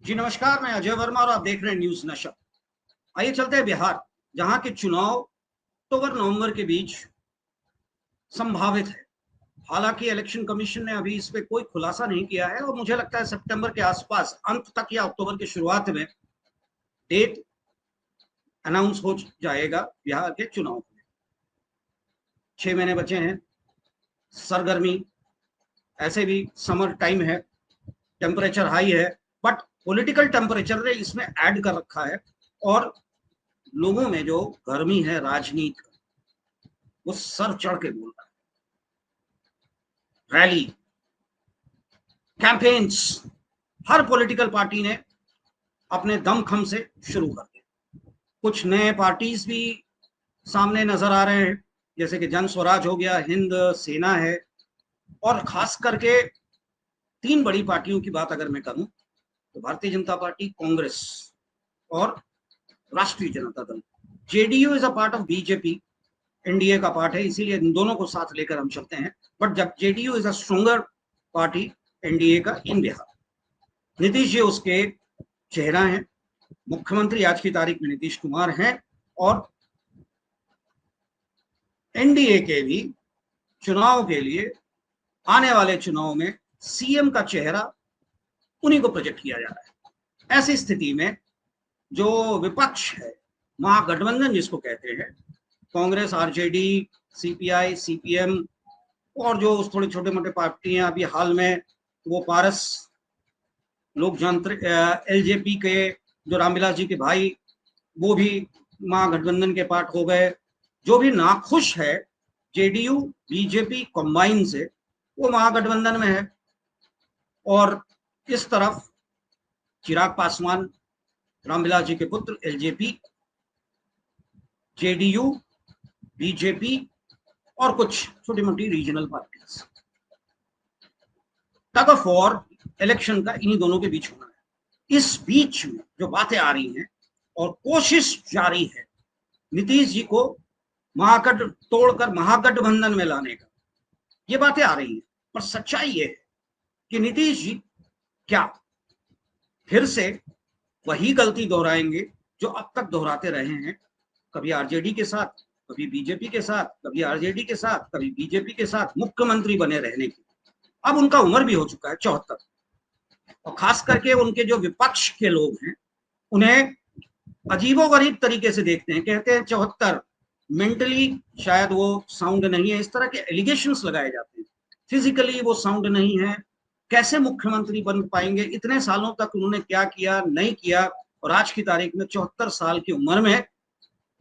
जी नमस्कार, मैं अजय वर्मा और आप देख रहे हैं न्यूज नशा। आइए चलते हैं बिहार, जहां के चुनाव अक्टूबर नवंबर के बीच संभावित है। हालांकि इलेक्शन कमीशन ने अभी इस पे कोई खुलासा नहीं किया है और मुझे लगता है सितंबर के आसपास अंत तक या अक्टूबर की शुरुआत में डेट अनाउंस हो जाएगा बिहार के चुनाव में। 6 महीने बचे हैं। सरगर्मी, ऐसे भी समर टाइम है, टेम्परेचर हाई है, बट पॉलिटिकल टेम्परेचर ने इसमें ऐड कर रखा है। और लोगों में जो गर्मी है राजनीति का, वो सर चढ़ के बोल रहा है। रैली, कैंपेन्स, हर पॉलिटिकल पार्टी ने अपने दमखम से शुरू कर दिया। कुछ नए पार्टीज भी सामने नजर आ रहे हैं, जैसे कि जन स्वराज हो गया, हिंद सेना है, और खास करके 3 बड़ी पार्टियों की बात अगर मैं करूं तो भारतीय जनता पार्टी, कांग्रेस और राष्ट्रीय Janata Dal. JDU is a part of BJP, NDA का पार्ट है, इसीलिए इन दोनों को साथ लेकर हम चलते हैं। बट जब JDU is a stronger party NDA का इन बिहार। नीतीश जी उसके चेहरा हैं। मुख्यमंत्री आज की तारीख में नीतीश कुमार हैं और एनडीए के भी चुनाव के लिए, आने वाले चुनाव में सीएम का चेहरा उन्हीं को प्रोजेक्ट किया जा रहा है। ऐसी स्थिति में जो विपक्ष है, महागठबंधन जिसको कहते हैं, कांग्रेस, आरजेडी, सीपीआई, सीपीएम और जो थोड़े छोटे मोटे पार्टियां अभी हाल में, वो पारस लोकतंत्र, एलजेपी के जो रामविलास जी के भाई, वो भी महागठबंधन के पार्ट हो गए। जो भी नाखुश है जेडीयू बीजेपी कंबाइन से, वो महागठबंधन में है। और इस तरफ चिराग पासवान, रामविलास जी के पुत्र, एलजेपी, जेडीयू, बीजेपी और कुछ छोटी मोटी regional parties. Tug of war election का इन्हीं दोनों के बीच होना है। इस बीच में जो बातें आ रही हैं और कोशिश जारी है नीतीश जी को महागठ तोड़कर महागठबंधन में लाने का, ये बातें आ रही हैं। पर सच्चाई ये है कि नीतीश जी क्या फिर से वही गलती दोहराएंगे जो अब तक दोहराते रहे हैं, कभी आरजेडी के साथ, कभी बीजेपी के साथ, कभी आरजेडी के साथ, कभी बीजेपी के साथ, मुख्यमंत्री बने रहने की। अब उनका उम्र भी हो चुका है 74, और खास करके उनके जो विपक्ष के लोग हैं उन्हें अजीबोगरीब तरीके से देखते हैं, कहते हैं 74, मेंटली शायद वो साउंड नहीं है, इस तरह के एलिगेशंस लगाए जाते हैं। फिजिकली वो साउंड नहीं है, कैसे मुख्यमंत्री बन पाएंगे, इतने सालों तक उन्होंने क्या किया नहीं किया, और आज की तारीख में 74 साल की उम्र में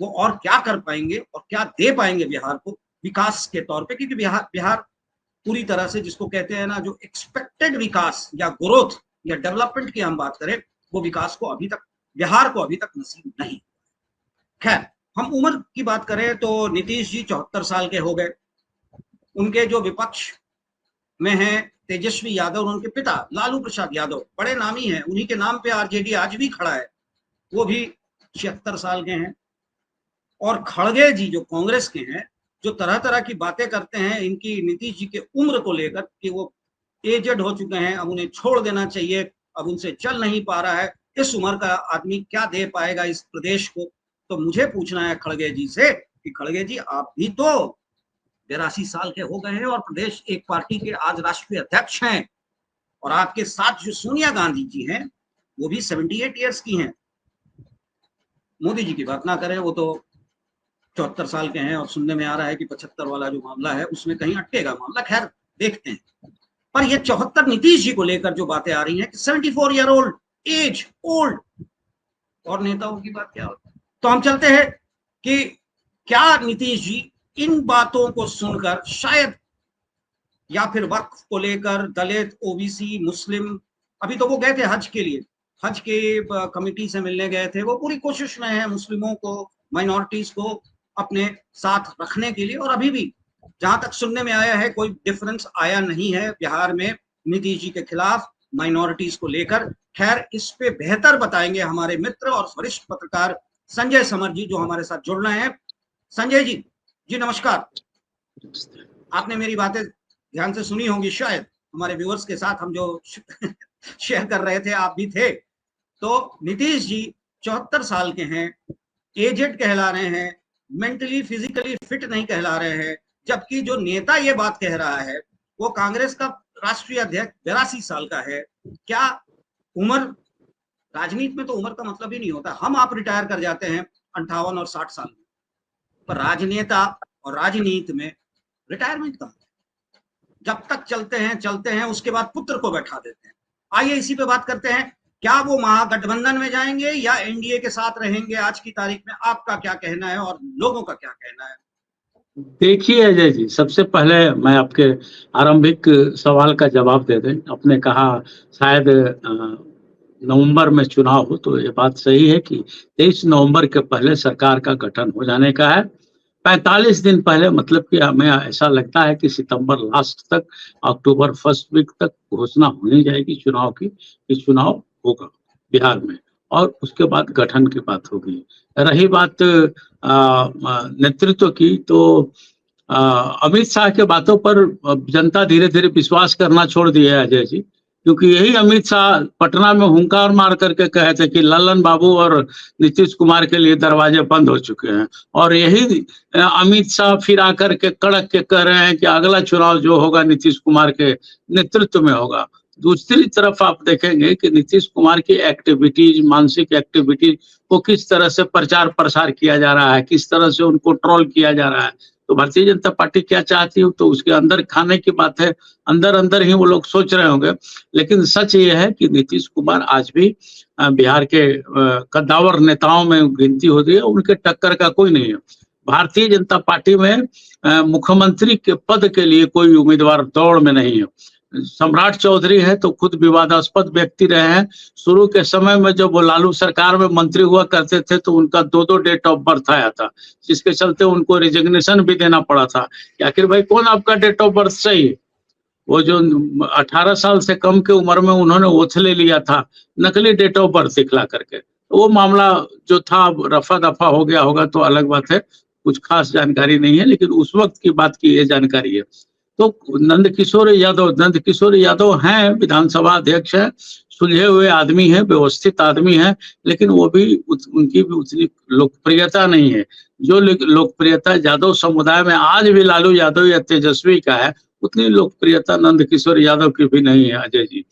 वो और क्या कर पाएंगे और क्या दे पाएंगे बिहार को विकास के तौर पे। क्योंकि बिहार पूरी तरह से, जिसको कहते हैं ना, जो एक्सपेक्टेड विकास या ग्रोथ या डेवलपमेंट की हम बात करें, वो विकास को अभी तक, बिहार को अभी तक नसीब नहीं। खैर, हम उम्र की बात करें तो नीतीश जी 74 साल के हो गए। उनके जो विपक्ष में है तेजस्वी यादव और उनके पिता लालू प्रसाद यादव, बड़े नामी हैं, उन्हीं के नाम पे आरजेडी आज भी खड़ा है, वो भी 76 साल के हैं। और खड़गे जी जो कांग्रेस के हैं, जो तरह तरह की बातें करते हैं इनकी नीतीश जी के उम्र को लेकर कि वो एजेड हो चुके हैं, अब उन्हें छोड़ देना चाहिए, अब उनसे चल नहीं पा रहा है, इस उम्र का आदमी क्या दे पाएगा इस प्रदेश को। तो मुझे पूछना है खड़गे जी से कि खड़गे जी, आप भी तो 82 साल के हो गए हैं और प्रदेश एक पार्टी के आज राष्ट्रीय अध्यक्ष हैं, और आपके साथ जो सोनिया गांधी जी हैं वो भी 78 ईयर्स की हैं। मोदी जी की बात ना करें, वो तो 74 साल के हैं, और सुनने में आ रहा है कि 75 वाला जो मामला है उसमें कहीं अटकेगा मामला। खैर, देखते हैं। पर ये 74 नीतीश जी को लेकर जो बातें आ रही हैं कि 74 ईयर ओल्ड, एज ओल्ड, और नेताओं की बात क्या होती है। तो हम चलते हैं कि क्या नीतीश जी इन बातों को सुनकर शायद, या फिर वक्फ को लेकर, दलित, ओबीसी, मुस्लिम, अभी तो वो गए थे हज के लिए, हज के कमेटी से मिलने गए थे, वो पूरी कोशिश में है मुस्लिमों को, माइनॉरिटीज को अपने साथ रखने के लिए। और अभी भी जहां तक सुनने में आया है कोई डिफरेंस आया नहीं है बिहार में नीतीश जी के खिलाफ माइनॉरिटीज को लेकर। खैर, इस पे बेहतर बताएंगे हमारे मित्र और वरिष्ठ पत्रकार संजय समर जी, जो हमारे साथ जुड़ रहे हैं। संजय जी, जी नमस्कार। आपने मेरी बातें ध्यान से सुनी होंगी शायद, हमारे व्यूअर्स के साथ हम जो शेयर कर रहे थे, आप भी थे। तो नीतीश जी 74 साल के हैं, एजेड कहला रहे हैं, मेंटली फिजिकली फिट नहीं कहला रहे हैं, जबकि जो नेता ये बात कह रहा है वो कांग्रेस का राष्ट्रीय अध्यक्ष 82 साल का है। क्या उम्र, राजनीति में तो उम्र का मतलब ही नहीं होता। हम आप रिटायर कर जाते हैं 58 और 60 साल में, पर राजनेता और राजनीति में रिटायरमेंट कहाँ है? जब तक चलते हैं उसके बाद पुत्र को बैठा देते हैं। आइए इसी पे बात करते हैं, क्या वो महागठबंधन में जाएंगे या एनडीए के साथ रहेंगे? आज की तारीख में आपका क्या कहना है और लोगों का क्या कहना है? देखिए अजय जी, सबसे पहले मैं आपके आरंभिक सवाल का जवाब दे दें। आपने कहा शायद नवंबर में चुनाव हो, तो ये बात सही है कि 23 नवंबर के पहले सरकार का गठन हो जाने का है। 45 दिन पहले, मतलब कि हमें ऐसा लगता है कि सितंबर लास्ट तक, अक्टूबर फर्स्ट वीक तक घोषणा होनी जाएगी चुनाव की कि चुनाव होगा बिहार में, और उसके बाद गठन की बात होगी। रही बात नेतृत्व की, तो अमित शाह के बातों पर जनता धीरे धीरे विश्वास करना छोड़ दिया है अजय जी, क्योंकि यही अमित शाह पटना में हुंकार मार करके कहे थे कि लल्लन बाबू और नीतीश कुमार के लिए दरवाजे बंद हो चुके हैं, और यही अमित शाह फिर आकर के कड़क के कह रहे हैं कि अगला चुनाव जो होगा नीतीश कुमार के नेतृत्व में होगा। दूसरी तरफ आप देखेंगे कि नीतीश कुमार की एक्टिविटीज, मानसिक एक्टिविटीज को किस तरह से प्रचार प्रसार किया जा रहा है, किस तरह से उनको ट्रोल किया जा रहा है। तो भारतीय जनता पार्टी क्या चाहती है, तो उसके अंदर खाने की बात है, अंदर अंदर ही वो लोग सोच रहे होंगे। लेकिन सच ये है कि नीतीश कुमार आज भी बिहार के कद्दावर नेताओं में गिनती होती है, उनके टक्कर का कोई नहीं है। भारतीय जनता पार्टी में मुख्यमंत्री के पद के लिए कोई उम्मीदवार दौड़ में नहीं है। सम्राट चौधरी है तो खुद विवादास्पद व्यक्ति रहे हैं। शुरू के समय में जब वो लालू सरकार में मंत्री हुआ करते थे तो उनका 2-2 डेट ऑफ बर्थ आया था, जिसके चलते उनको रिजिग्नेशन भी देना पड़ा था कि आखिर भाई कौन आपका डेट ऑफ बर्थ सही है। वो जो 18 साल से कम के उम्र में उन्होंने ओथ ले लिया था नकली डेट ऑफ बर्थ दिखला करके, वो मामला जो था रफा दफा हो गया होगा तो अलग बात है, कुछ खास जानकारी नहीं है, लेकिन उस वक्त की बात की ये जानकारी है। तो नंदकिशोर यादव हैं, विधानसभा अध्यक्ष है, सुलझे हुए आदमी है, व्यवस्थित आदमी है, लेकिन वो भी उनकी भी उतनी लोकप्रियता नहीं है। जो लोकप्रियता यादव समुदाय में आज भी लालू यादव या तेजस्वी का है, उतनी लोकप्रियता नंदकिशोर यादव की भी नहीं है अजय जी।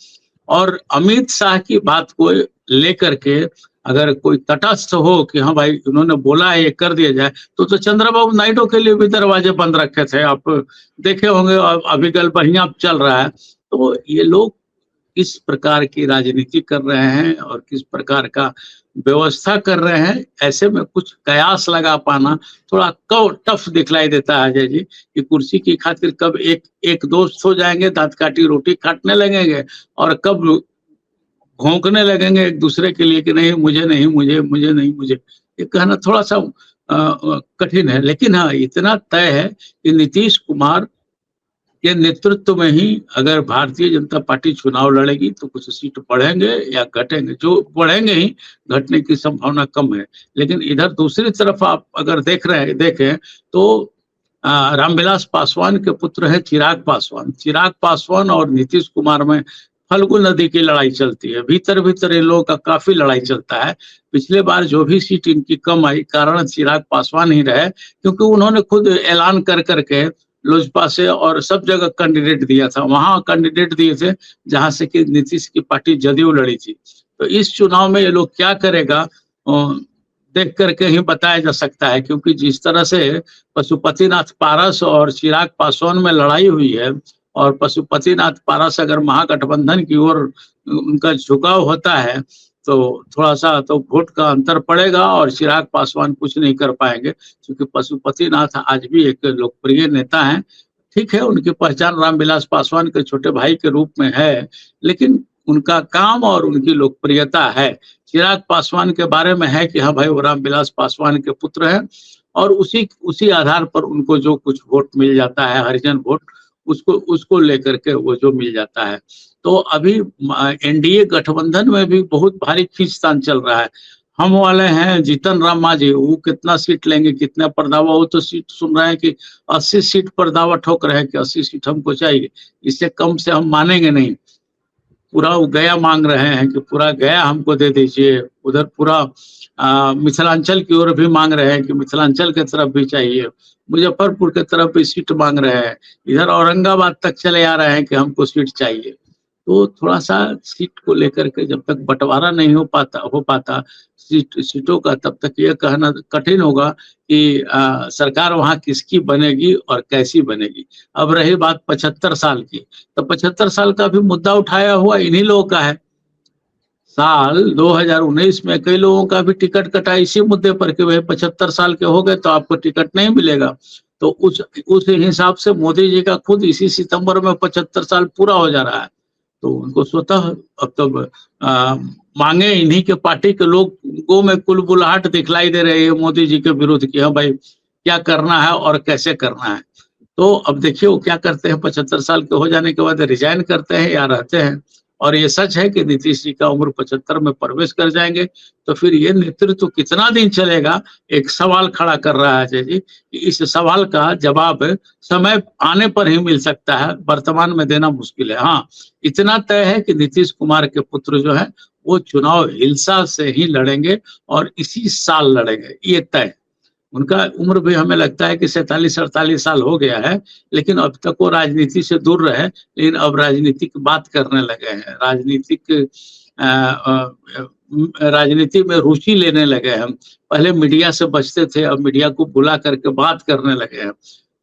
और अमित शाह की बात को लेकर के अगर कोई तटस्थ हो कि हाँ भाई उन्होंने बोला है ये कर दिया जाए, तो चंद्रबाबू नायडू के लिए भी दरवाजे बंद रखे थे, आप देखे होंगे, अभी कल बढ़िया चल रहा है। तो ये लोग किस प्रकार की राजनीति कर रहे हैं और किस प्रकार का व्यवस्था कर रहे हैं, ऐसे में कुछ कयास लगा पाना थोड़ा टफ दिखलाई देता है अजय जी, कि कुर्सी की खातिर कब एक दोस्त हो जाएंगे, दांत काटी रोटी काटने लगेंगे, और कब भौंकने लगेंगे एक दूसरे के लिए कि नहीं मुझे नहीं मुझे, मुझे नहीं मुझे। ये कहना थोड़ा सा कठिन है। लेकिन हाँ, इतना तय है कि नीतीश कुमार के नेतृत्व में ही अगर भारतीय जनता पार्टी चुनाव लड़ेगी तो कुछ सीट बढ़ेंगे या घटेंगे। जो बढ़ेंगे ही, घटने की संभावना कम है। लेकिन इधर दूसरी तरफ आप अगर देखें तो रामविलास पासवान के पुत्र है चिराग पासवान और नीतीश कुमार में फल्गु नदी की लड़ाई चलती है। भीतर भीतर इन लोगों का काफी लड़ाई चलता है। पिछले बार जो भी सीट इनकी कम आई, कारण चिराग पासवान ही रहे, क्योंकि उन्होंने खुद ऐलान कर करके लोजपा से और सब जगह कैंडिडेट दिया था। वहां कैंडिडेट दिए थे जहां से कि नीतीश की पार्टी जदयू लड़ी थी। तो इस चुनाव में ये लोग क्या करेगा देख करके ही बताया जा सकता है, क्योंकि जिस तरह से पशुपतिनाथ पारस और चिराग पासवान में लड़ाई हुई है, और पशुपतिनाथ पारस अगर महागठबंधन की ओर उनका झुकाव होता है तो थोड़ा सा तो वोट का अंतर पड़ेगा और चिराग पासवान कुछ नहीं कर पाएंगे, क्योंकि पशुपतिनाथ आज भी एक लोकप्रिय नेता हैं। ठीक है, उनकी पहचान रामविलास पासवान के छोटे भाई के रूप में है, लेकिन उनका काम और उनकी लोकप्रियता है। चिराग पासवान के बारे में है कि हाँ भाई वो रामविलास पासवान के पुत्र हैं, और उसी आधार पर उनको जो कुछ वोट मिल जाता है, हरिजन वोट, उसको लेकर के वो जो मिल जाता है। तो अभी एनडीए गठबंधन में भी बहुत भारी खींचतान चल रहा है। हम वाले हैं जीतन राम मांझी, वो कितना सीट लेंगे, कितना पर दावा, वो तो सीट सुन रहे हैं कि 80 सीट पर दावा ठोक रहे हैं कि 80 सीट हमको चाहिए, इससे कम से हम मानेंगे नहीं। पूरा वो गया मांग रहे हैं कि पूरा गया हमको दे दीजिए, उधर पूरा मिथिलांचल की ओर भी मांग रहे हैं कि मिथिलांचल की तरफ भी चाहिए, मुजफ्फरपुर की तरफ भी सीट मांग रहे हैं, इधर औरंगाबाद तक चले आ रहे हैं कि हमको सीट चाहिए। तो थोड़ा सा सीट को लेकर के जब तक बंटवारा नहीं हो पाता सीटों का, तब तक ये कहना कठिन होगा कि सरकार वहां किसकी बनेगी और कैसी बनेगी। अब रही बात 75 साल की, तो 75 साल का भी मुद्दा उठाया हुआ इन्हीं लोगों का है। साल 2019 में कई लोगों का भी टिकट कटा इसी मुद्दे पर कि भाई 75 साल के हो गए तो आपको टिकट नहीं मिलेगा। तो उस हिसाब से मोदी जी का खुद इसी सितंबर में 75 साल पूरा हो जा रहा है। तो उनको स्वतः अब तो मांगे इन्हीं के पार्टी के लोगों में कुलबुलाहट दिखलाई दे रही है मोदी जी के विरुद्ध कि हाँ भाई क्या करना है और कैसे करना है। तो अब देखिए वो क्या करते हैं, 75 साल के हो जाने के बाद रिजाइन करते हैं या रहते हैं। और ये सच है कि नीतीश जी का उम्र 75 में प्रवेश कर जाएंगे, तो फिर ये नेतृत्व कितना दिन चलेगा, एक सवाल खड़ा कर रहा है अजय जी। इस सवाल का जवाब समय आने पर ही मिल सकता है, वर्तमान में देना मुश्किल है। हाँ, इतना तय है कि नीतीश कुमार के पुत्र जो है वो चुनाव हिंसा से ही लड़ेंगे और इसी साल लड़ेंगे, ये तय है। उनका उम्र भी हमें लगता है कि 47-48 साल हो गया है, लेकिन अब तक वो राजनीति से दूर रहे, लेकिन अब राजनीतिक बात करने लगे हैं, राजनीति में रुचि लेने लगे हैं। पहले मीडिया से बचते थे, अब मीडिया को बुला करके बात करने लगे हैं।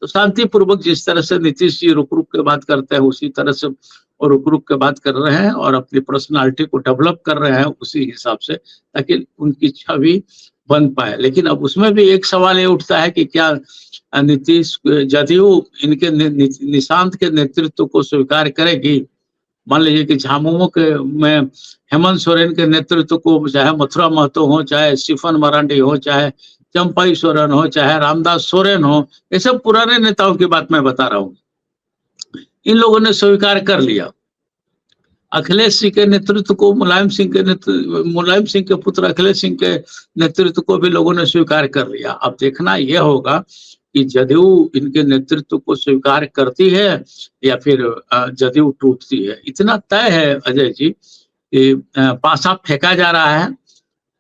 तो शांतिपूर्वक जिस तरह से नीतीश जी रुक रुक के बात करते हैं उसी तरह से और रुक रुक के बात कर रहे हैं और अपनी पर्सनालिटी को डेवलप कर रहे हैं उसी हिसाब से, ताकि उनकी छवि बन पाए। लेकिन अब उसमें भी एक सवाल ये उठता है कि क्या नीतीश जदयू इनके निशांत के नेतृत्व को स्वीकार करेगी। मान लीजिए कि झामुमो के में हेमंत सोरेन के नेतृत्व को, चाहे मथुरा महतो हो, चाहे स्टीफन मरांडी हो, चाहे चंपाई सोरेन हो, चाहे रामदास सोरेन हो, ये सब पुराने नेताओं की बात मैं बता रहा हूँ, इन लोगों ने स्वीकार कर लिया। अखिलेश सिंह के नेतृत्व को, मुलायम सिंह के पुत्र अखिलेश सिंह के नेतृत्व को भी लोगों ने स्वीकार कर लिया। अब देखना यह होगा कि जदयू इनके नेतृत्व को स्वीकार करती है या फिर जदयू टूटती है। इतना तय है अजय जी कि पासा फेंका जा रहा है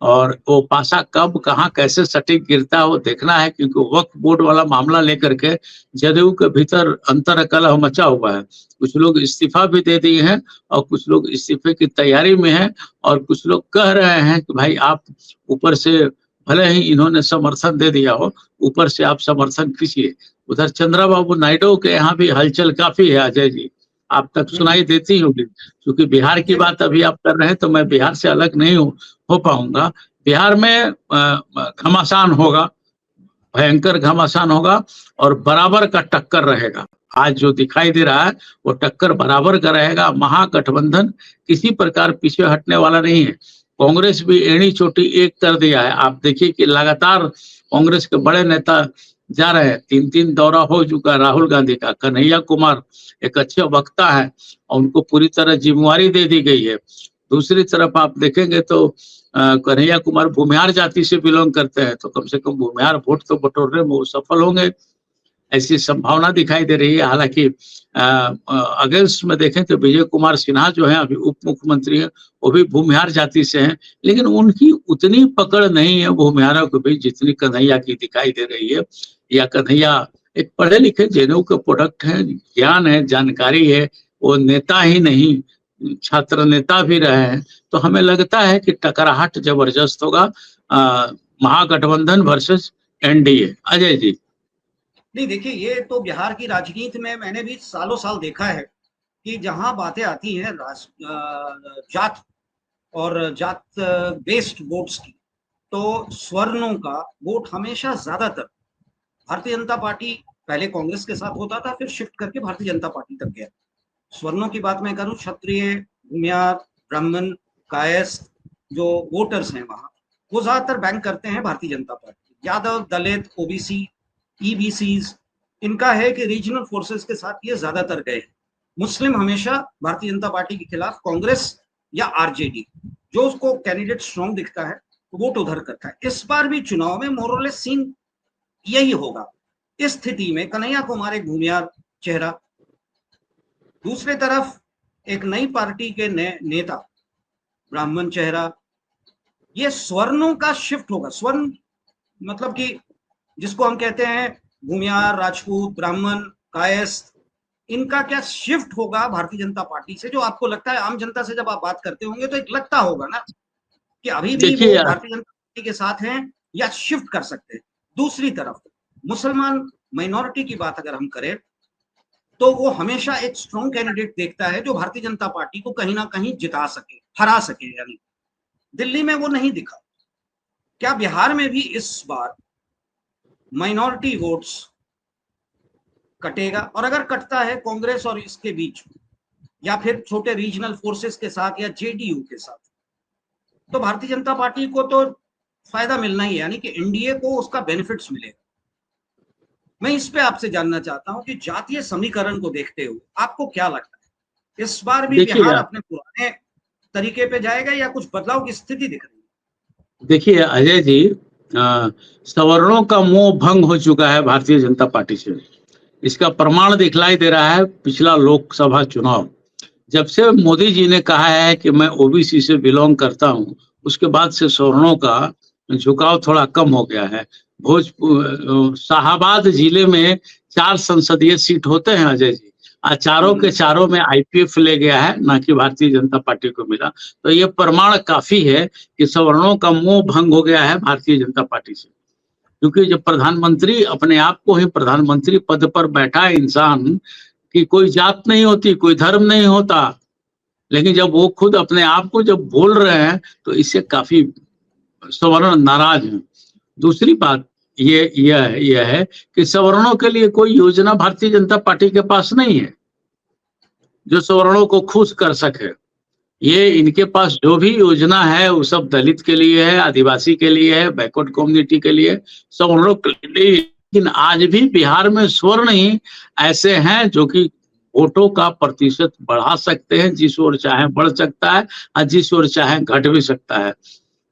और वो पासा कब कहाँ कैसे सटीक गिरता है वो देखना है, क्योंकि वक्फ बोर्ड वाला मामला लेकर के जदयू के भीतर अंतर कलह मचा हुआ है। कुछ लोग इस्तीफा भी दे दिए हैं और कुछ लोग इस्तीफे की तैयारी में हैं और कुछ लोग कह रहे हैं कि भाई आप ऊपर से, भले ही इन्होंने समर्थन दे दिया हो, ऊपर से आप समर्थन खींचिए। उधर चंद्रबाबू नायडू के यहाँ भी हलचल काफी है अजय जी, आप तक सुनाई देती होगी, क्योंकि बिहार की बात अभी आप कर रहे हैं तो मैं बिहार से अलग नहीं हो पाऊंगा। बिहार में घमासान होगा, भयंकर घमासान होगा और बराबर का टक्कर रहेगा। आज जो दिखाई दे रहा है वो टक्कर बराबर का रहेगा। महागठबंधन किसी प्रकार पीछे हटने वाला नहीं है। कांग्रेस भी एड़ी चोटी एक कर दिया है। आप देखिए कि लगातार कांग्रेस के बड़े नेता जा रहे हैं, 3-3 दौरा हो चुका है राहुल गांधी का। कन्हैया कुमार एक अच्छे वक्ता है और उनको पूरी तरह जिम्मेवारी दे दी गई है। दूसरी तरफ आप देखेंगे तो कन्हैया कुमार भूमिहार जाति से बिलोंग करते हैं, तो कम से कम भूमिहार वोट तो बटोरने में वो सफल होंगे, ऐसी संभावना दिखाई दे रही है। हालांकि अगेंस्ट में देखें तो विजय कुमार सिन्हा जो है अभी उप मुख्यमंत्री है, वो भी भूमिहार जाति से हैं, लेकिन उनकी उतनी पकड़ नहीं है भूमिहारों के बीच जितनी कन्हैया की दिखाई दे रही है। या कन्हैया एक पढ़े लिखे जेएनयू के प्रोडक्ट है, ज्ञान है, जानकारी है, वो नेता ही नहीं छात्र नेता भी रहे हैं। तो हमें लगता है कि टकराहट जबरदस्त होगा, महागठबंधन वर्सेस एनडीए। अजय जी। नहीं, देखिए ये तो बिहार की राजनीति में मैंने भी सालों साल देखा है कि जहां बातें आती हैं जात और जात बेस्ड वोट्स की, तो सवर्णों का वोट हमेशा ज्यादातर भारतीय जनता पार्टी, पहले कांग्रेस के साथ होता था, फिर शिफ्ट करके भारतीय जनता पार्टी तक गया। सवर्णों की बात मैं करूं, क्षत्रिय, भूमिहार, ब्राह्मण, कायस्थ जो वोटर्स हैं वहां, वो ज्यादातर बैंक करते हैं भारतीय जनता पार्टी। यादव, दलित, ओबीसी, ईबीसीज, इनका है कि रीजनल फोर्सेस के साथ ये ज्यादातर गए। मुस्लिम हमेशा भारतीय जनता पार्टी के खिलाफ कांग्रेस या आरजेडी, जो उसको कैंडिडेट स्ट्रॉन्ग दिखता है तो वोट उधर करता है। इस बार भी चुनाव में मोरलेस सीन यही होगा। इस स्थिति में कन्हैया कुमार एक भूमिहार चेहरा, दूसरे तरफ एक नई पार्टी के नेता, ब्राह्मण चेहरा, ये स्वर्णों का शिफ्ट होगा। स्वर्ण मतलब कि जिसको हम कहते हैं भूमियार, राजपूत, ब्राह्मण, कायस्थ, इनका क्या शिफ्ट होगा भारतीय जनता पार्टी से, जो आपको लगता है आम जनता से जब आप बात करते होंगे तो एक लगता होगा ना कि अभी भी वो देखिए भारतीय जनता पार्टी के साथ हैं या शिफ्ट कर सकते हैं। दूसरी तरफ मुसलमान माइनॉरिटी की बात अगर हम करें तो वो हमेशा एक स्ट्रॉन्ग कैंडिडेट देखता है जो भारतीय जनता पार्टी को कहीं ना कहीं जिता सके, हरा सके। यानी दिल्ली में वो नहीं दिखा। क्या बिहार में भी इस बार माइनॉरिटी वोट्स कटेगा? और अगर कटता है कांग्रेस और इसके बीच या फिर छोटे रीजनल फोर्सेस के साथ या जेडीयू के साथ, तो भारतीय जनता पार्टी को तो फायदा मिलना ही है, यानी कि एनडीए को उसका बेनिफिट्स मिलेगा। मैं इस पे आपसे जानना चाहता हूं कि जातीय समीकरण को देखते हुए आपको क्या लगता है, इस बार भी बिहार अपने पुराने तरीके पे जाएगा या कुछ बदलाव की स्थिति दिख रही है? देखिए अजय जी, सवर्णों का मोह भंग हो चुका है भारतीय जनता पार्टी से। इसका प्रमाण दिखलाई दे रहा है पिछला लोकसभा चुनाव। जब से मोदी जी ने कहा है कि मैं ओबीसी से बिलोंग करता हूं, उसके बाद से सवर्णों का झुकाव थोड़ा कम हो गया है। शाहाबाद जिले में 4 संसदीय सीट होते हैं अजय जी, चारों के चारों में आईपीएफ ले गया है, ना कि भारतीय जनता पार्टी को मिला। तो ये प्रमाण काफी है कि सवर्णों का मोह भंग हो गया है भारतीय जनता पार्टी से। क्योंकि जब प्रधानमंत्री अपने आप को ही प्रधानमंत्री पद पर बैठा इंसान की कोई जात नहीं होती, कोई धर्म नहीं होता, लेकिन जब वो खुद अपने आप को जब बोल रहे हैं तो इससे काफी सवर्ण नाराज हैं। दूसरी बात यह है कि सवर्णों के लिए कोई योजना भारतीय जनता पार्टी के पास नहीं है जो सवर्णों को खुश कर सके। ये इनके पास जो भी योजना है वो सब दलित के लिए है, आदिवासी के लिए है, बैकवर्ड कम्युनिटी के लिए, सवर्णों के लिए। लेकिन आज भी बिहार में स्वर्ण ही ऐसे हैं जो कि वोटों का प्रतिशत बढ़ा सकते हैं, जिस ओर चाहे बढ़ सकता है और जिस ओर चाहे घट भी सकता है।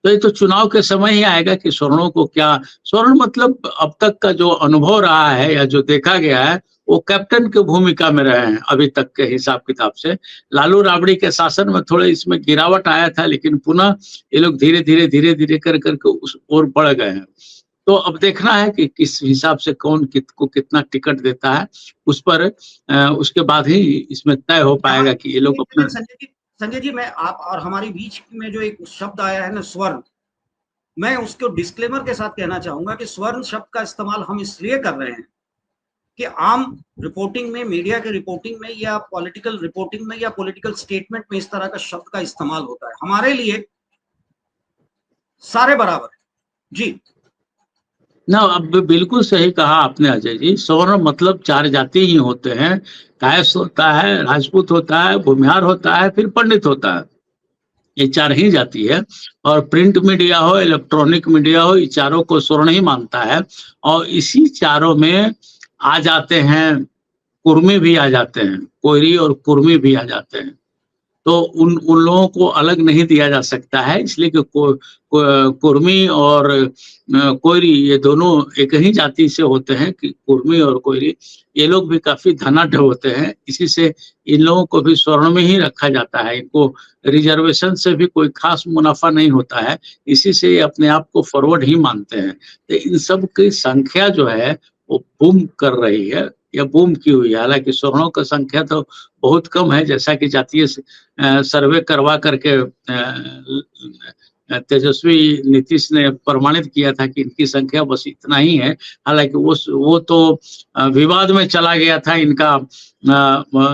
तो ये तो चुनाव के समय ही आएगा कि स्वर्णों को क्या, स्वर्ण मतलब अब तक का जो अनुभव रहा है या जो देखा गया है वो कैप्टन की भूमिका में रहे हैं अभी तक के हिसाब किताब से। लालू राबड़ी के शासन में थोड़े इसमें गिरावट आया था, लेकिन पुनः ये लोग धीरे धीरे कर करके उस ओर बढ़ गए हैं। तो अब देखना है कि किस हिसाब से कौन को कितना टिकट देता है, उस पर उसके बाद ही इसमें तय हो पाएगा कि ये लोग अपने। संजय जी, मैं आप और हमारे बीच में जो एक शब्द आया है ना स्वर्ण, मैं उसको डिस्क्लेमर के साथ कहना चाहूंगा कि स्वर्ण शब्द का इस्तेमाल हम इसलिए कर रहे हैं कि आम रिपोर्टिंग में, मीडिया के रिपोर्टिंग में या पॉलिटिकल रिपोर्टिंग में या पॉलिटिकल स्टेटमेंट में इस तरह का शब्द का इस्तेमाल होता है। हमारे लिए सारे बराबर है जी ना। अब बिल्कुल सही कहा आपने अजय जी। स्वर्ण मतलब 4 जाति ही होते हैं, कायस्थ होता है, राजपूत होता है, भूमिहार होता है, फिर पंडित होता है। ये 4 ही जाति है। और प्रिंट मीडिया हो, इलेक्ट्रॉनिक मीडिया हो, ये चारों को स्वर्ण ही मानता है। और इसी चारों में आ जाते हैं कुर्मी भी आ जाते हैं, कोयरी और कुर्मी भी आ जाते हैं। तो उन लोगों को अलग नहीं दिया जा सकता है, इसलिए कि कुर्मी और कोयरी ये दोनों एक ही जाति से होते हैं कि कुर्मी और कोयरी, ये लोग भी काफी धनाढ़ होते हैं। इसी से इन लोगों को भी स्वर्ण में ही रखा जाता है। इनको रिजर्वेशन से भी कोई खास मुनाफा नहीं होता है, इसी से ये अपने आप को फॉरवर्ड ही मानते हैं। तो इन सब की संख्या जो है वो बूम कर रही है या बूम की हुई है। हालांकि स्वर्णों की संख्या तो बहुत कम है, जैसा कि जातीय सर्वे करवा करके तेजस्वी नीतीश ने प्रमाणित किया था कि इनकी संख्या बस इतना ही है। हालांकि वो तो विवाद में चला गया था इनका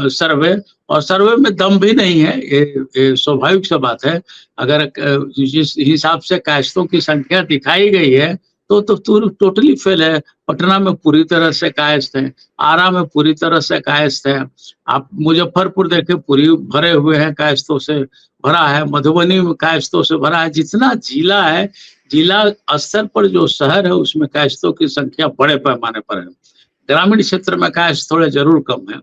सर्वे, और सर्वे में दम भी नहीं है। ये स्वाभाविक सा बात है। अगर जिस हिसाब से कायस्थों की संख्या दिखाई गई है तो टोटली फेल है। पटना में पूरी तरह से कायस्थ है, आरा में पूरी तरह से कायस्थ है, आप मुजफ्फरपुर देखे पूरी भरे हुए हैं, कायस्थों से भरा है, मधुबनी में कायस्थों से भरा है। जितना जिला है, जिला स्तर पर जो शहर है उसमें कायस्थों की संख्या बड़े पैमाने पर है। ग्रामीण क्षेत्र में कायस्थ थोड़े जरूर कम है।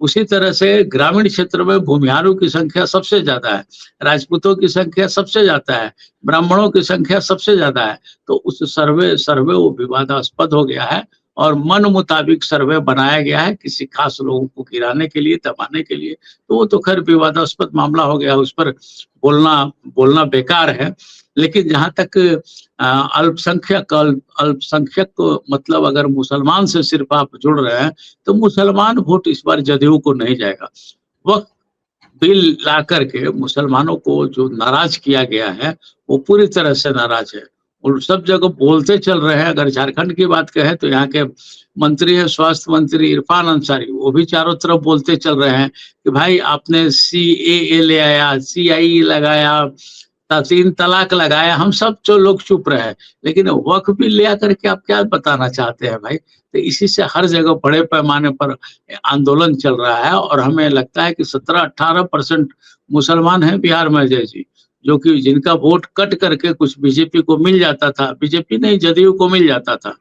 उसी तरह से ग्रामीण क्षेत्र में भूमिहारों की संख्या सबसे ज्यादा है, राजपूतों की संख्या सबसे ज्यादा है, ब्राह्मणों की संख्या सबसे ज्यादा है। तो उस सर्वे वो विवादास्पद हो गया है और मन मुताबिक सर्वे बनाया गया है किसी खास लोगों को गिराने के लिए, दबाने के लिए। तो वो तो खैर विवादास्पद मामला हो गया, उस पर बोलना बोलना बेकार है। लेकिन जहां तक अल्पसंख्यक को मतलब अगर मुसलमान से सिर्फ आप जुड़ रहे हैं तो मुसलमान वोट इस बार जदयू को नहीं जाएगा। वक्त बिल ला करके मुसलमानों को जो नाराज किया गया है वो पूरी तरह से नाराज है और सब जगह बोलते चल रहे हैं। अगर झारखंड की बात कहें तो यहाँ के मंत्री है, स्वास्थ्य मंत्री इरफान अंसारी, वो भी चारों तरफ बोलते चल रहे हैं कि भाई आपने CAA ले आया, CIE लगाया, 3 तलाक लगाया, हम सब जो लोग चुप रहे। लेकिन वक्फ भी ले आकर के आप क्या बताना चाहते हैं भाई? तो इसी से हर जगह बड़े पैमाने पर आंदोलन चल रहा है और हमें लगता है कि 17-18% मुसलमान हैं बिहार में अजय जी, जो कि जिनका वोट कट करके कुछ बीजेपी को मिल जाता था, बीजेपी नहीं जदयू को मिल जाता था।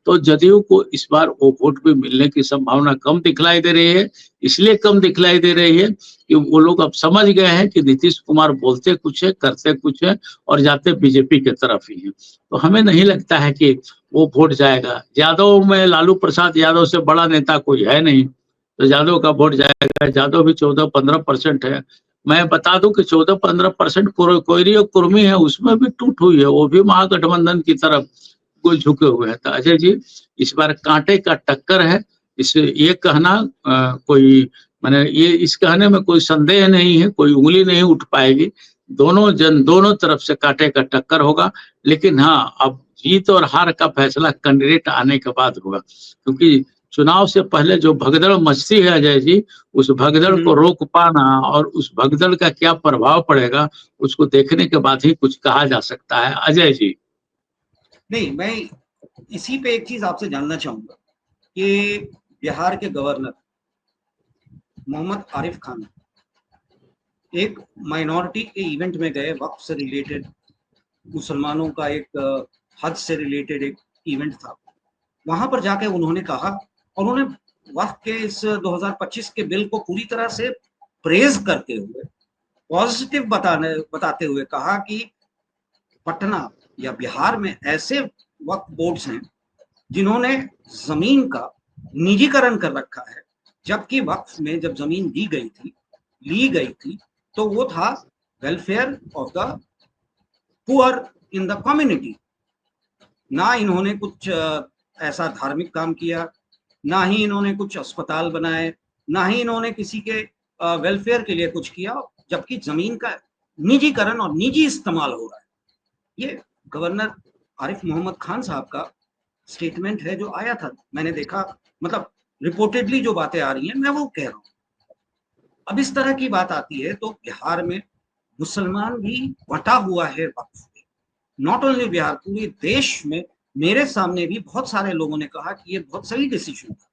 तो जदयू को इस बार वो वोट भी मिलने की संभावना कम दिखलाई दे रही है। इसलिए कम दिखलाई दे रही है कि वो लोग अब समझ गए हैं कि नीतीश कुमार बोलते कुछ है, करते कुछ है और जाते बीजेपी के तरफ ही है। तो हमें नहीं लगता है कि वो वोट जाएगा। यादव में लालू प्रसाद यादव से बड़ा नेता कोई है नहीं, तो यादव का वोट जाएगा। यादव भी 14-15% है। मैं बता दूं कि 14-15% कोयरी और कुर्मी है, उसमें भी टूट हुई है, वो भी महागठबंधन की तरफ कोई झुके हुए हैं। तो अजय जी इस बार कांटे का टक्कर है। इस ये कहना कोई माने ये इस कहने में कोई संदेह नहीं है, कोई उंगली नहीं उठ पाएगी। दोनों तरफ से कांटे का टक्कर होगा। लेकिन हाँ, अब जीत और हार का फैसला कैंडिडेट आने के बाद होगा, क्योंकि चुनाव से पहले जो भगदड़ मचती है अजय जी, उस भगदड़ को रोक पाना और उस भगदड़ का क्या प्रभाव पड़ेगा उसको देखने के बाद ही कुछ कहा जा सकता है। अजय जी नहीं, मैं इसी पे एक चीज आपसे जानना चाहूंगा कि बिहार के गवर्नर मोहम्मद आरिफ खान एक माइनॉरिटी के इवेंट में गए, वक्फ से रिलेटेड, मुसलमानों का एक हज से रिलेटेड एक इवेंट था। वहां पर जाके उन्होंने कहा और उन्होंने वक्फ के इस 2025 के बिल को पूरी तरह से प्रेज करते हुए, पॉजिटिव बताते हुए कहा कि पटना या बिहार में ऐसे वक्फ बोर्ड्स हैं जिन्होंने जमीन का निजीकरण कर रखा है, जबकि वक्फ में जब जमीन ली गई थी तो वो था welfare of the poor in the community. ना इन्होंने कुछ ऐसा धार्मिक काम किया, ना ही इन्होंने कुछ अस्पताल बनाए, ना ही इन्होंने किसी के वेलफेयर के लिए कुछ किया, जबकि जमीन का निजीकरण और निजी इस्तेमाल हो रहा है। ये गवर्नर आरिफ मोहम्मद खान साहब का स्टेटमेंट है जो आया था, मैंने देखा, मतलब रिपोर्टेडली जो बातें आ रही हैं मैं वो कह रहा हूँ। अब इस तरह की बात आती है तो बिहार में मुसलमान भी बटा हुआ है वक्फ पे। नॉट ओनली बिहार, पूरे देश में मेरे सामने भी बहुत सारे लोगों ने कहा कि ये बहुत सही डिसीजन था।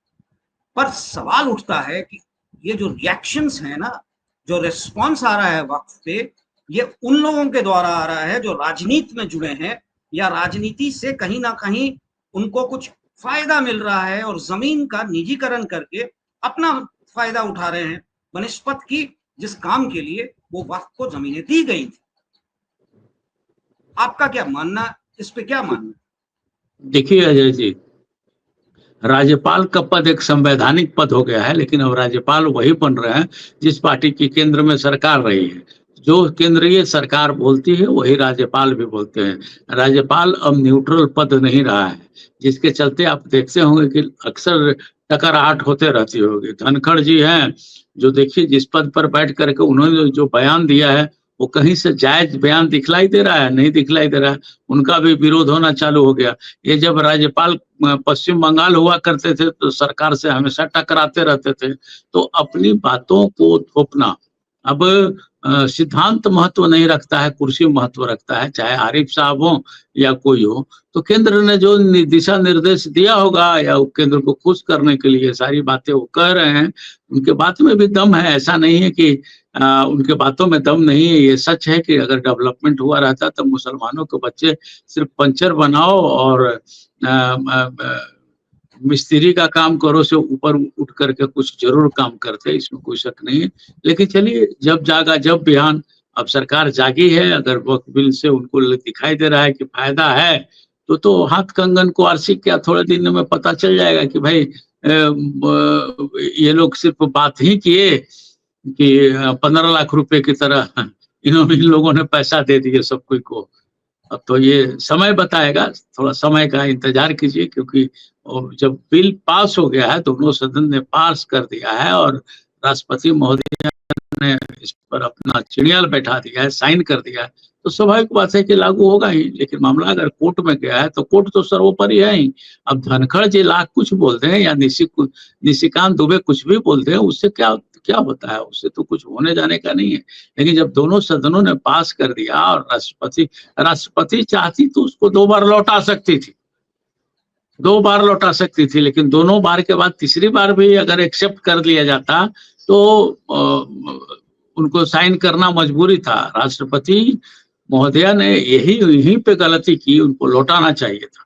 पर सवाल उठता है कि ये जो रिएक्शंस है ना, जो रिस्पॉन्स आ रहा है वक्फ पे, ये उन लोगों के द्वारा आ रहा है जो राजनीति में जुड़े हैं या राजनीति से कहीं ना कहीं उनको कुछ फायदा मिल रहा है और जमीन का निजीकरण करके अपना फायदा उठा रहे हैं बनिस्पत की जिस काम के लिए वो वक्फ को जमीनें दी गई थी। आपका क्या मानना, इस पे क्या मानना? देखिए अजय जी, राज्यपाल का पद एक संवैधानिक पद हो गया है, लेकिन अब राज्यपाल वही बन रहे हैं जिस पार्टी की केंद्र में सरकार रही है। जो केंद्रीय सरकार बोलती है वही राज्यपाल भी बोलते हैं। राज्यपाल अब न्यूट्रल पद नहीं रहा है, जिसके चलते आप देखते होंगे कि अक्सर टकराहट होते रहती होगी। धनखड़ जी हैं जो देखिए जिस पद पर बैठ करके उन्होंने जो बयान दिया है वो कहीं से जायज बयान दिखलाई दे रहा है? नहीं दिखलाई दे रहा है। उनका भी विरोध होना चालू हो गया। ये जब राज्यपाल पश्चिम बंगाल हुआ करते थे तो सरकार से हमेशा टकराते रहते थे। तो अपनी बातों को थोपना अब सिद्धांत महत्व नहीं रखता है, कुर्सी महत्व रखता है, चाहे आरिफ साहब हो या कोई हो। तो केंद्र ने जो दिशा निर्देश दिया होगा या केंद्र को खुश करने के लिए सारी बातें वो कह रहे हैं, उनके बात में भी दम है। ऐसा नहीं है कि उनके बातों में दम नहीं है। ये सच है कि अगर डेवलपमेंट हुआ रहता तो मुसलमानों के बच्चे सिर्फ पंचर बनाओ और मिस्त्री का काम करो से ऊपर उठ करके कुछ जरूर काम करते, इसमें कोई शक नहीं है। लेकिन चलिए, जब जागा जब बिहान, अब सरकार जागी है। अगर वक्फ बिल से उनको दिखाई दे रहा है कि फायदा है तो हाथ कंगन को आरसी क्या, थोड़े दिन में पता चल जाएगा कि भाई ये लोग सिर्फ बात ही किए कि 15 लाख रुपए की तरह इन लोगों ने पैसा दे दिए सब कोई को। अब तो ये समय बताएगा, थोड़ा समय का इंतजार कीजिए, क्योंकि जब बिल पास हो गया है, दोनों सदन ने पास कर दिया है और राष्ट्रपति महोदय ने इस पर अपना चिड़ियाल बैठा दिया है, साइन कर दिया है, तो स्वाभाविक बात है कि लागू होगा ही। लेकिन मामला अगर कोर्ट में गया है तो कोर्ट तो सर्वोपरि है ही। अब धनखड़ जी लाख कुछ बोलते हैं या निशिकांत दुबे कुछ भी बोलते हैं, उससे क्या क्या होता है, उससे तो कुछ होने जाने का नहीं है। लेकिन जब दोनों सदनों ने पास कर दिया और राष्ट्रपति चाहती तो उसको 2 बार लौटा सकती थी, 2 बार लौटा सकती थी, लेकिन दोनों बार के बाद तीसरी बार भी अगर एक्सेप्ट कर लिया जाता तो उनको साइन करना मजबूरी था। राष्ट्रपति महोदया ने यहीं पे गलती की, उनको लौटाना चाहिए था।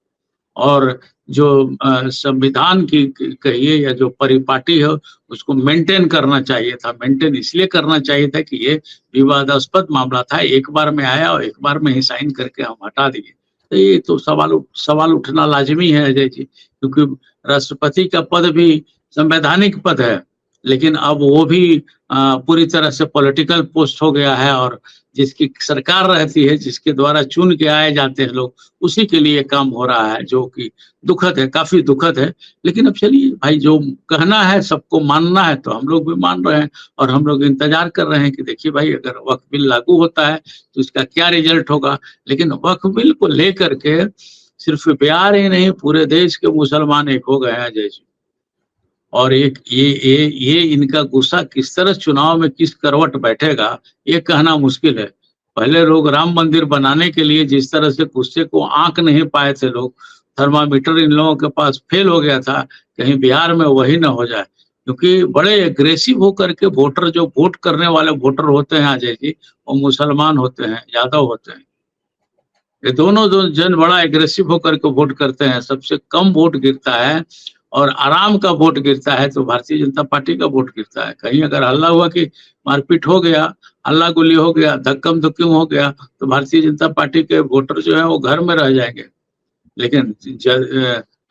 और जो संविधान की कहिए या जो परिपाटी है उसको मेंटेन करना चाहिए था। मेंटेन इसलिए करना चाहिए था कि ये विवादास्पद मामला था, एक बार में आया और एक बार में ही साइन करके हम हटा दिए। तो ये तो सवाल उठना लाजमी है अजय जी, क्योंकि राष्ट्रपति का पद भी संवैधानिक पद है, लेकिन अब वो भी पूरी तरह से पॉलिटिकल पोस्ट हो गया है, और जिसकी सरकार रहती है, जिसके द्वारा चुन के आए जाते हैं लोग, उसी के लिए काम हो रहा है, जो कि दुखद है, काफी दुखद है। लेकिन अब चलिए भाई, जो कहना है सबको मानना है तो हम लोग भी मान रहे हैं, और हम लोग इंतजार कर रहे हैं कि देखिए भाई, अगर वक्फ बिल लागू होता है तो इसका क्या रिजल्ट होगा। लेकिन वक्फ बिल को लेकर के सिर्फ बिहार ही नहीं, पूरे देश के मुसलमान एक हो गए हैं अजय जी। और एक ये इनका गुस्सा किस तरह चुनाव में किस करवट बैठेगा, ये कहना मुश्किल है। पहले लोग राम मंदिर बनाने के लिए जिस तरह से गुस्से को आंक नहीं पाए थे लोग, थर्मामीटर इन लोगों के पास फेल हो गया था, कहीं बिहार में वही ना हो जाए। क्योंकि बड़े एग्रेसिव होकर के वोटर, जो वोट करने वाले वोटर होते हैं अजय जी, वो मुसलमान होते हैं, यादव होते हैं। ये दोनों जन बड़ा एग्रेसिव होकर के वोट करते हैं। सबसे कम वोट गिरता है और आराम का वोट गिरता है तो भारतीय जनता पार्टी का वोट गिरता है। कहीं अगर हल्ला हुआ कि मारपीट हो गया, हल्ला गुल्ली हो गया, धक्कम धुक्कम हो गया, तो भारतीय जनता पार्टी के वोटर जो है वो घर में रह जाएंगे। लेकिन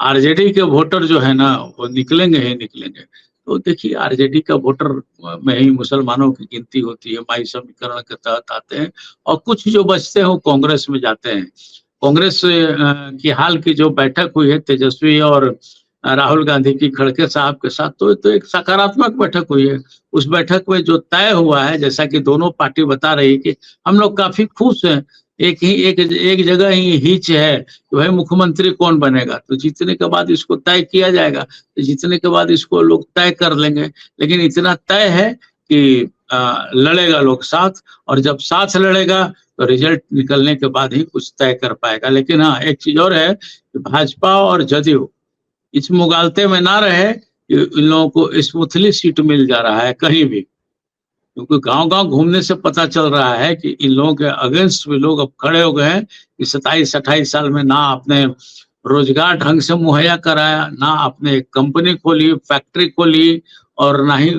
आरजेडी के वोटर जो है ना, वो निकलेंगे ही निकलेंगे। तो देखिए, आरजेडी का वोटर में ही मुसलमानों की गिनती होती है, माई समीकरण के तहत आते हैं, और कुछ जो बचते हैं वो कांग्रेस में जाते हैं। कांग्रेस की हाल की जो बैठक हुई है तेजस्वी और राहुल गांधी की खड़गे साहब के साथ, तो एक सकारात्मक बैठक हुई है। उस बैठक में जो तय हुआ है, जैसा कि दोनों पार्टी बता रही है कि हम लोग काफी खुश हैं, एक जगह ही हिच है कि भाई मुख्यमंत्री कौन बनेगा, तो जीतने के बाद इसको तय किया जाएगा, तो जीतने के बाद इसको लोग तय कर लेंगे। लेकिन इतना तय है कि लड़ेगा लोग साथ, और जब साथ लड़ेगा तो रिजल्ट निकलने के बाद ही कुछ तय कर पाएगा। लेकिन हाँ, एक चीज और है कि भाजपा और जदयू इस मुगालते में ना रहे कि इन लोगों को स्मूथली सीट मिल जा रहा है कहीं भी, क्योंकि गांव-गांव घूमने से पता चल रहा है कि इन लोगों के अगेंस्ट भी लोग अब खड़े हो गए हैं कि 27-28 साल में ना आपने रोजगार ढंग से मुहैया कराया, ना आपने कंपनी खोली, फैक्ट्री खोली, और ना ही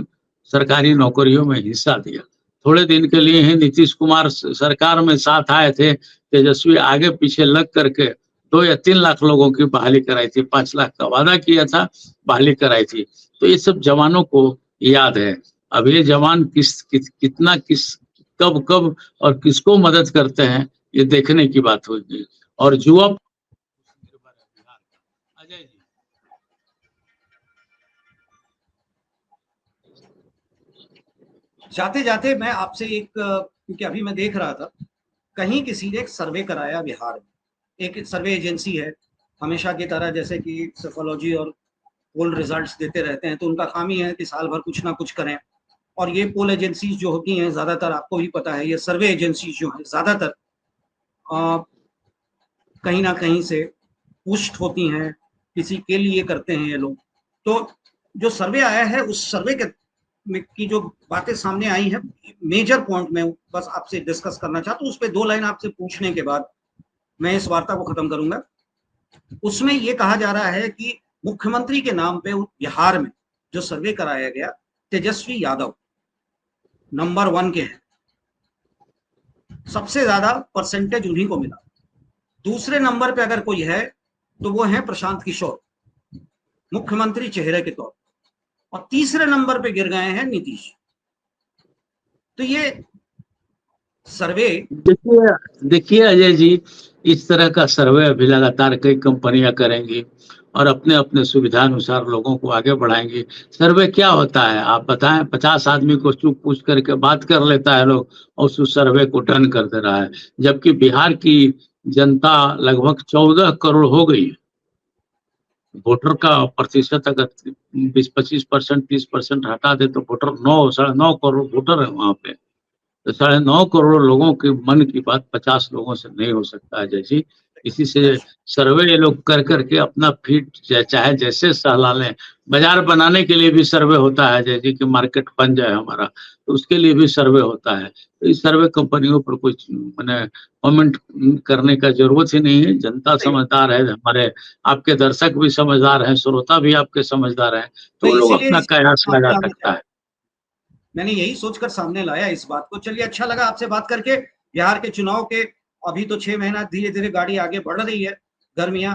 सरकारी नौकरियों में हिस्सा दिया। थोड़े दिन के लिए ही नीतीश कुमार सरकार में साथ आए थे, तेजस्वी आगे पीछे लग करके 2 या 3 लाख लोगों की बहाली कराई थी, 5 लाख का वादा किया था, बहाली कराई थी। तो ये सब जवानों को याद है। अब ये जवान कितना कब कब और किसको मदद करते हैं, ये देखने की बात होगी। और युवा अजय जी, जाते जाते मैं आपसे एक, क्योंकि अभी मैं देख रहा था कहीं किसी ने एक सर्वे कराया बिहार में, एक सर्वे एजेंसी है, हमेशा की तरह जैसे कि सोफोलॉजी और पोल रिजल्ट्स देते रहते हैं, तो उनका काम ही है कि साल भर कुछ ना कुछ करें। और ये पोल एजेंसीज जो होती हैं, ज़्यादातर आपको भी पता है, ये सर्वे एजेंसीज जो हैं ज़्यादातर कहीं ना कहीं से पुष्ट होती हैं, किसी के लिए करते हैं ये लोग। तो जो सर्वे आया है, उस सर्वे के की जो बातें सामने आई हैं, मेजर पॉइंट में बस आपसे डिस्कस करना चाहता हूँ। उस पर 2 लाइन आपसे पूछने के बाद मैं इस वार्ता को खत्म करूंगा। उसमें ये कहा जा रहा है कि मुख्यमंत्री के नाम पे बिहार में जो सर्वे कराया गया, तेजस्वी यादव नंबर 1 के हैं, सबसे ज्यादा परसेंटेज उन्हीं को मिला। दूसरे नंबर पे अगर कोई है तो वो है प्रशांत किशोर, मुख्यमंत्री चेहरे के तौर पर, और तीसरे नंबर पे गिर गए हैं नीतीश। तो ये सर्वे, देखिए अजय जी, इस तरह का सर्वे अभी लगातार कई कंपनियां करेंगी और अपने अपने सुविधानुसार लोगों को आगे बढ़ाएंगी। सर्वे क्या होता है आप बताएं? 50 आदमी को चुप पूछ करके बात कर लेता है लोग और उस सर्वे को डन कर दे रहा है, जबकि बिहार की जनता लगभग 14 करोड़ हो गई है। वोटर का प्रतिशत अगर 20-25%, 30% हटा दे तो वोटर 9-9.5 करोड़ वोटर है वहां पे। तो 9.5 करोड़ लोगों के मन की बात 50 लोगों से नहीं हो सकता है जैसी। इसी से सर्वे ये लोग कर करके अपना फीट चाहे जैसे सहला लें। बाजार बनाने के लिए भी सर्वे होता है जैसे कि मार्केट बन जाए हमारा, तो उसके लिए भी सर्वे होता है। तो इस सर्वे कंपनियों पर कुछ मैंने कमेंट करने का जरूरत ही नहीं है। जनता समझदार है, हमारे आपके दर्शक भी समझदार हैं, श्रोता भी आपके समझदार हैं, तो तो लोग इसीलिए अपना कयास लगा सामने सकता है। मैंने यही सोचकर सामने लाया इस बात को। चलिए, अच्छा लगा आपसे बात करके। बिहार के चुनाव के अभी तो 6 महीना धीरे धीरे गाड़ी आगे बढ़ रही है। गर्मियां,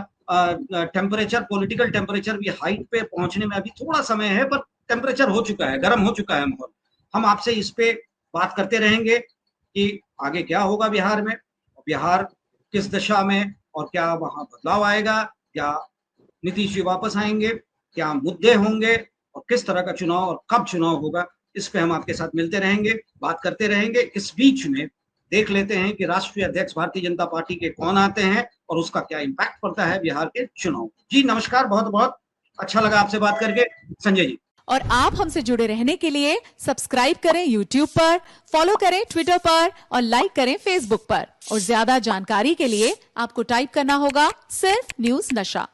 टेम्परेचर, पॉलिटिकल टेम्परेचर भी हाइट पे पहुंचने में अभी थोड़ा समय है, पर टेम्परेचर हो चुका है, गर्म हो चुका है माहौल। हम आपसे इस पे बात करते रहेंगे कि आगे क्या होगा बिहार में, बिहार किस दशा में, और क्या वहां बदलाव आएगा, क्या नीतीश जी वापस आएंगे, क्या मुद्दे होंगे, और किस तरह का चुनाव और कब चुनाव होगा। इस पे हम आपके साथ मिलते रहेंगे, बात करते रहेंगे। इस बीच में देख लेते हैं कि राष्ट्रीय अध्यक्ष भारतीय जनता पार्टी के कौन आते हैं और उसका क्या इम्पैक्ट पड़ता है बिहार के चुनाव। जी नमस्कार, बहुत बहुत अच्छा लगा आपसे बात करके, संजय जी। और आप हमसे जुड़े रहने के लिए सब्सक्राइब करें YouTube पर, फॉलो करें Twitter पर और लाइक करें Facebook पर। और ज्यादा जानकारी के लिए आपको टाइप करना होगा सिर्फ न्यूज नशा।